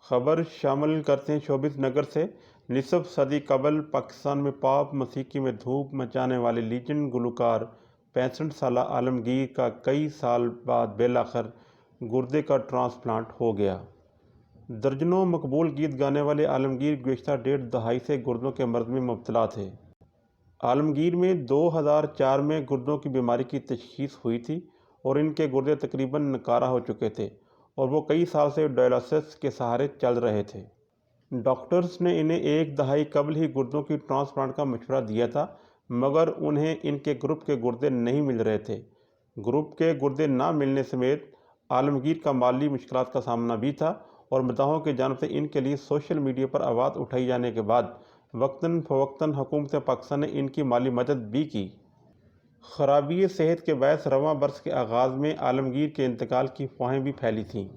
خبر شامل کرتے ہیں 24 نگر سے۔ نصف صدی قبل پاکستان میں پاپ موسیقی میں دھوم مچانے والے لیجنڈ گلوکار 65 سالہ عالمگیر کا کئی سال بعد بالآخر گردے کا ٹرانسپلانٹ ہو گیا۔ درجنوں مقبول گیت گانے والے عالمگیر گزشتہ 1.5 دہائی سے گردوں کے مرض میں مبتلا تھے۔ عالمگیر میں 2004 میں گردوں کی بیماری کی تشخیص ہوئی تھی اور ان کے گردے تقریباً ناکارہ ہو چکے تھے اور وہ کئی سال سے ڈائلسس کے سہارے چل رہے تھے۔ ڈاکٹرز نے انہیں 1 دہائی قبل ہی گردوں کی ٹرانسپلانٹ کا مشورہ دیا تھا، مگر انہیں ان کے گروپ کے گردے نہیں مل رہے تھے۔ گروپ کے گردے نہ ملنے سمیت عالمگیر کا مالی مشکلات کا سامنا بھی تھا اور مداحوں کی جانب سے ان کے لیے سوشل میڈیا پر آواز اٹھائی جانے کے بعد وقتاً فوقتاً حکومت پاکستان نے ان کی مالی مدد بھی کی۔ خرابی صحت کے باعث رواں برس کے آغاز میں عالمگیر کے انتقال کی افواہیں بھی پھیلی تھیں،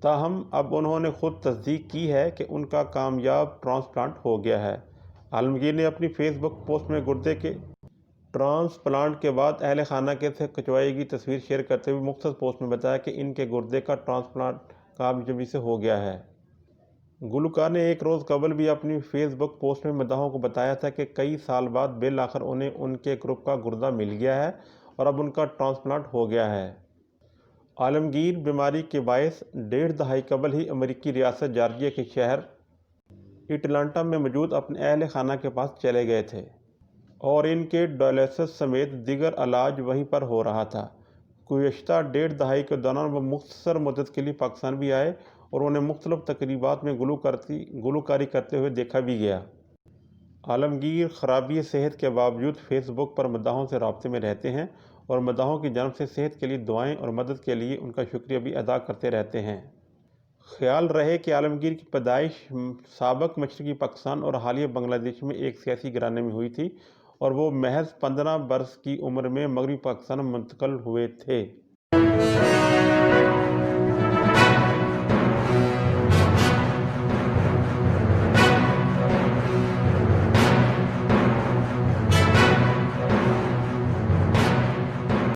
تاہم اب انہوں نے خود تصدیق کی ہے کہ ان کا کامیاب ٹرانسپلانٹ ہو گیا ہے۔ عالمگیر نے اپنی فیس بک پوسٹ میں گردے کے ٹرانسپلانٹ کے بعد اہل خانہ کے سے کھنچوائی گئی تصویر شیئر کرتے ہوئے مختصر پوسٹ میں بتایا کہ ان کے گردے کا ٹرانسپلانٹ کامیابی سے ہو گیا ہے۔ گلوکار نے ایک روز قبل بھی اپنی فیس بک پوسٹ میں مداحوں کو بتایا تھا کہ کئی سال بعد بالآخر انہیں ان کے گروپ کا گردہ مل گیا ہے اور اب ان کا ٹرانسپلانٹ ہو گیا ہے۔ عالمگیر بیماری کے باعث 1.5 دہائی قبل ہی امریکی ریاست جارجیا کے شہر اٹلانٹا میں موجود اپنے اہل خانہ کے پاس چلے گئے تھے اور ان کے ڈائلسس سمیت دیگر علاج وہیں پر ہو رہا تھا۔ گزشتہ 1.5 دہائی کے دوران وہ مختصر مدت کے لیے پاکستان بھی آئے اور انہیں مختلف تقریبات میں گلوکاری کرتے ہوئے دیکھا بھی گیا۔ عالمگیر خرابی صحت کے باوجود فیس بک پر مداحوں سے رابطے میں رہتے ہیں اور مداحوں کی جانب سے صحت کے لیے دعائیں اور مدد کے لیے ان کا شکریہ بھی ادا کرتے رہتے ہیں۔ خیال رہے کہ عالمگیر کی پیدائش سابق مشرقی پاکستان اور حالیہ بنگلہ دیش میں ایک سیاسی گھرانے میں ہوئی تھی اور وہ محض 15 برس کی عمر میں مغربی پاکستان منتقل ہوئے تھے۔